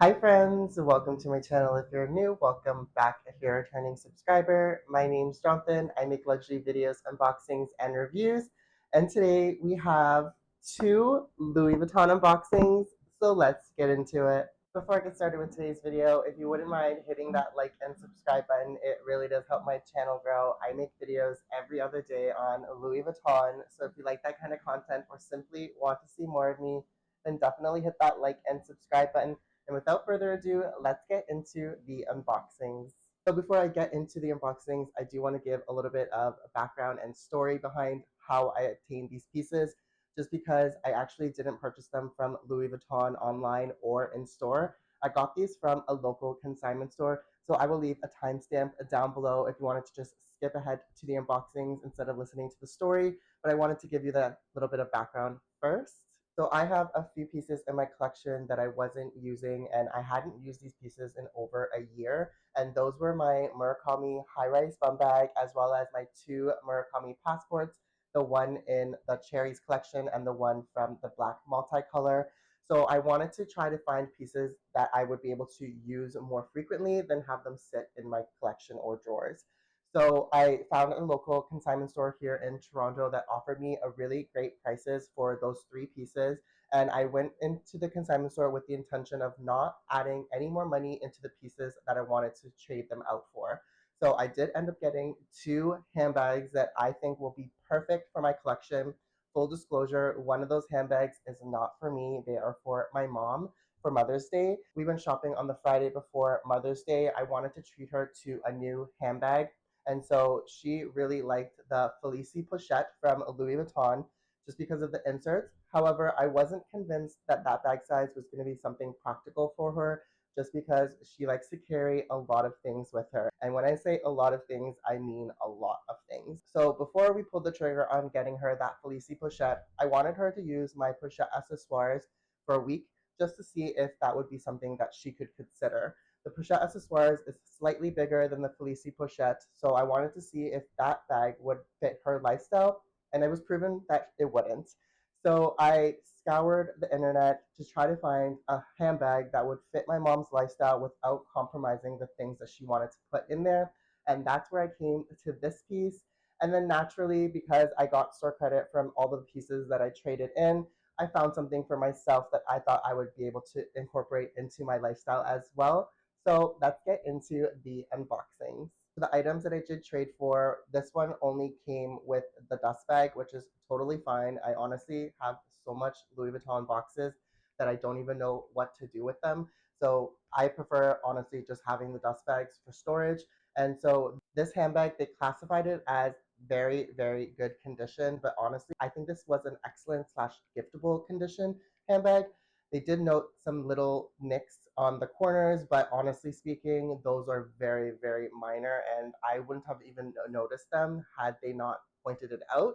Hi friends, welcome to my channel. If you're new, welcome back. If you're a returning subscriber, my name's Jonathan. I make luxury videos, unboxings, and reviews. And today we have two Louis Vuitton unboxings, so let's get into it. Before I get started with today's video, if you wouldn't mind hitting that like and subscribe button, it really does help my channel grow. I make videos every other day on Louis Vuitton, so if you like that kind of content or simply want to see more of me, then definitely hit that like and subscribe button. And without further ado, let's get into the unboxings. So before I get into the unboxings, I do want to give a little bit of a background and story behind how I obtained these pieces, just because I actually didn't purchase them from Louis Vuitton online or in store. I got these from a local consignment store. So I will leave a timestamp down below if you wanted to just skip ahead to the unboxings instead of listening to the story. But I wanted to give you that little bit of background first. So I have a few pieces in my collection that I wasn't using, and I hadn't used these pieces in over a year. And those were my Murakami high-rise bum bag, as well as my two Murakami passports, the one in the cherries collection and the one from the black multicolor. So I wanted to try to find pieces that I would be able to use more frequently than have them sit in my collection or drawers. So I found a local consignment store here in Toronto that offered me a really great prices for those three pieces. And I went into the consignment store with the intention of not adding any more money into the pieces that I wanted to trade them out for. So I did end up getting two handbags that I think will be perfect for my collection. Full disclosure, one of those handbags is not for me. They are for my mom for Mother's Day. We went shopping on the Friday before Mother's Day. I wanted to treat her to a new handbag, and so she really liked the Felicie Pochette from Louis Vuitton just because of the inserts. However, I wasn't convinced that that bag size was going to be something practical for her just because she likes to carry a lot of things with her. And when I say a lot of things, I mean a lot of things. So before we pulled the trigger on getting her that Felicie Pochette, I wanted her to use my Pochette accessoires for a week just to see if that would be something that she could consider. The Pochette accessoires is slightly bigger than the Felicie Pochette, so I wanted to see if that bag would fit her lifestyle, and it was proven that it wouldn't. So I scoured the internet to try to find a handbag that would fit my mom's lifestyle without compromising the things that she wanted to put in there. And that's where I came to this piece. And then naturally, because I got store credit from all of the pieces that I traded in, I found something for myself that I thought I would be able to incorporate into my lifestyle as well. So let's get into the unboxings. So the items that I did trade for, this one only came with the dust bag, which is totally fine. I honestly have so much Louis Vuitton boxes that I don't even know what to do with them. So I prefer honestly just having the dust bags for storage. And so this handbag, they classified it as very, very good condition. But honestly, I think this was an excellent slash giftable condition handbag. They did note some little nicks on the corners, but honestly speaking, those are very, very minor, and I wouldn't have even noticed them had they not pointed it out.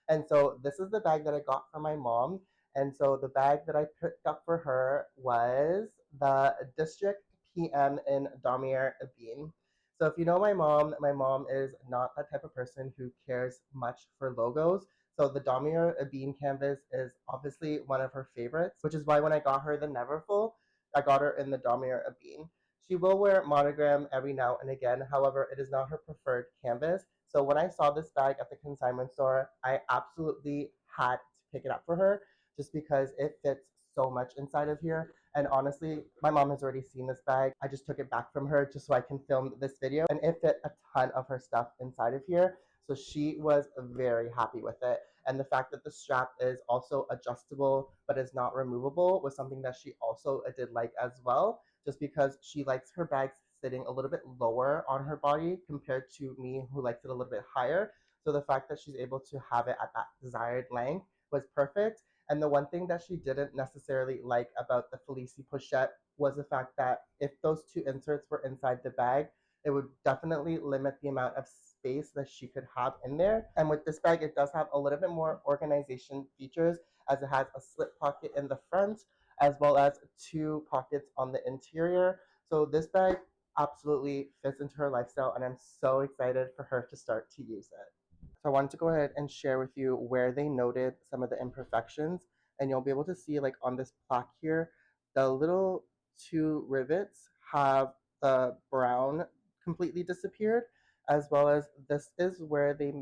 And so this is the bag that I got for my mom. And so the bag that I picked up for her was the District PM in Damier Ebene. So if you know my mom is not that type of person who cares much for logos. So the Damier Ebene canvas is obviously one of her favorites, which is why when I got her the Neverfull, I got her in the Damier Ebene. She will wear monogram every now and again. However, it is not her preferred canvas. So when I saw this bag at the consignment store, I absolutely had to pick it up for her just because it fits so much inside of here. And honestly, my mom has already seen this bag. I just took it back from her just so I can film this video. And it fit a ton of her stuff inside of here. So she was very happy with it. And the fact that the strap is also adjustable but is not removable was something that she also did like as well, just because she likes her bags sitting a little bit lower on her body compared to me who likes it a little bit higher. So the fact that she's able to have it at that desired length was perfect. And the one thing that she didn't necessarily like about the Felicie Pochette was the fact that if those two inserts were inside the bag, it would definitely limit the amount of space that she could have in there. And with this bag, it does have a little bit more organization features as it has a slip pocket in the front as well as two pockets on the interior. So this bag absolutely fits into her lifestyle, and I'm so excited for her to start to use it. So I wanted to go ahead and share with you where they noted some of the imperfections, and you'll be able to see like on this plaque here, the little two rivets have the brown completely disappeared, as well as this is where they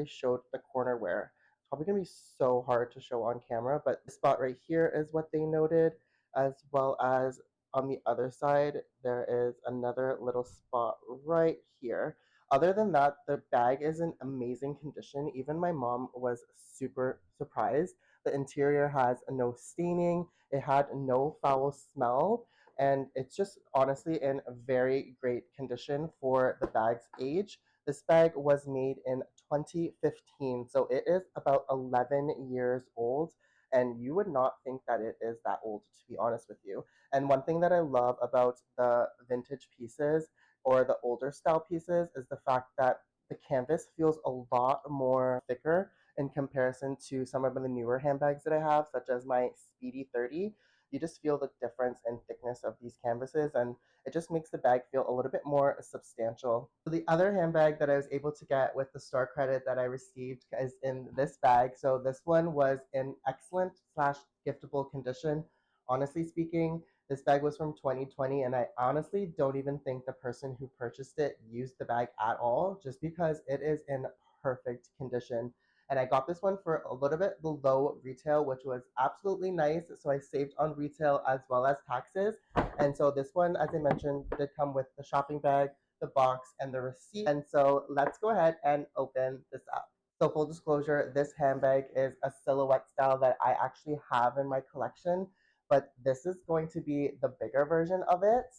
showed the corner wear. It's probably gonna be so hard to show on camera, but the spot right here is what they noted, as well as on the other side, there is another little spot right here. Other than that, the bag is in amazing condition. Even my mom was super surprised. The interior has no staining, it had no foul smell, and it's just honestly in very great condition for the bag's age. This bag was made in 2015, so it is about 11 years old, and you would not think that it is that old, to be honest with you. And one thing that I love about the vintage pieces or the older style pieces is the fact that the canvas feels a lot more thicker in comparison to some of the newer handbags that I have, such as my Speedy 30. You just feel the difference in thickness of these canvases, and it just makes the bag feel a little bit more substantial. So the other handbag that I was able to get with the store credit that I received is in this bag. So this one was in excellent slash giftable condition. Honestly speaking, this bag was from 2020, and I honestly don't even think the person who purchased it used the bag at all, just because it is in perfect condition. And I got this one for a little bit below retail, which was absolutely nice. So I saved on retail as well as taxes. And so this one, as I mentioned, did come with the shopping bag, the box, and the receipt. And so let's go ahead and open this up. So full disclosure, this handbag is a silhouette style that I actually have in my collection, but this is going to be the bigger version of it.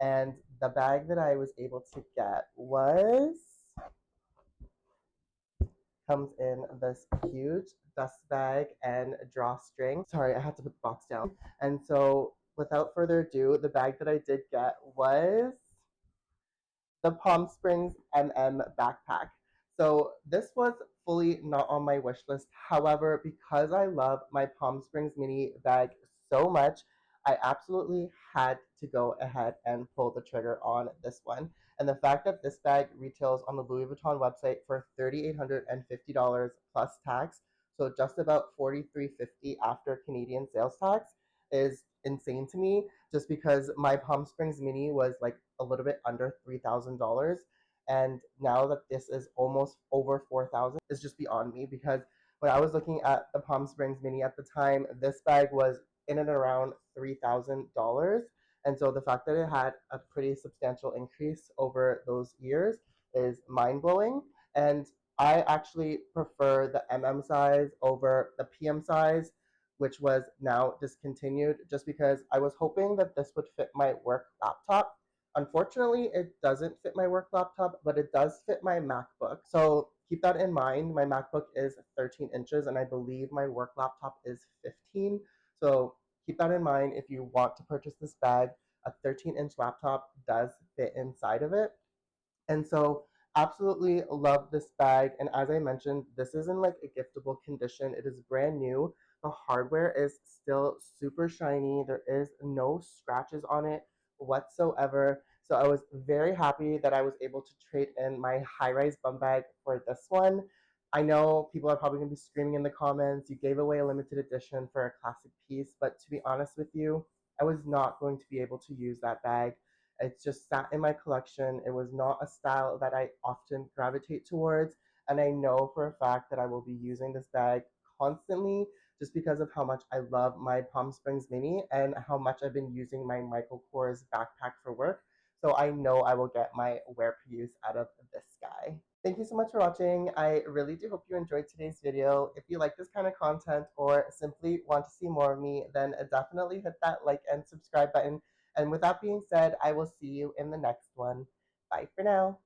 And the bag that I was able to get comes in this huge dust bag and drawstring. Sorry, I had to put the box down. And so without further ado, the bag that I did get was the Palm Springs backpack. So this was fully not on my wish list. However, because I love my Palm Springs mini bag so much, I absolutely had to go ahead and pull the trigger on this one. And the fact that this bag retails on the Louis Vuitton website for $3,850 plus tax, so just about $43.50 after Canadian sales tax, is insane to me, just because my Palm Springs mini was like a little bit under $3,000, and now that this is almost over 4,000 is just beyond me, because when I was looking at the Palm Springs mini at the time, this bag was in and around $3,000. And so the fact that it had a pretty substantial increase over those years is mind blowing. And I actually prefer the size over the PM size, which was now discontinued, just because I was hoping that this would fit my work laptop. Unfortunately, it doesn't fit my work laptop, but it does fit my MacBook. So keep that in mind. My MacBook is 13 inches, and I believe my work laptop is 15. So keep that in mind if you want to purchase this bag. A 13-inch laptop does fit inside of it. And so absolutely love this bag. And as I mentioned, this is in like a giftable condition. It is brand new. The hardware is still super shiny. There is no scratches on it whatsoever. So I was very happy that I was able to trade in my high-rise bum bag for this one. I know people are probably going to be screaming in the comments, you gave away a limited edition for a classic piece, but to be honest with you, I was not going to be able to use that bag. It's just sat in my collection. It was not a style that I often gravitate towards. And I know for a fact that I will be using this bag constantly, just because of how much I love my Palm Springs Mini and how much I've been using my Michael Kors backpack for work. So I know I will get my wear per use out of this guy. Thank you so much for watching. I really do hope you enjoyed today's video. If you like this kind of content or simply want to see more of me, then definitely hit that like and subscribe button. And with that being said, I will see you in the next one. Bye for now.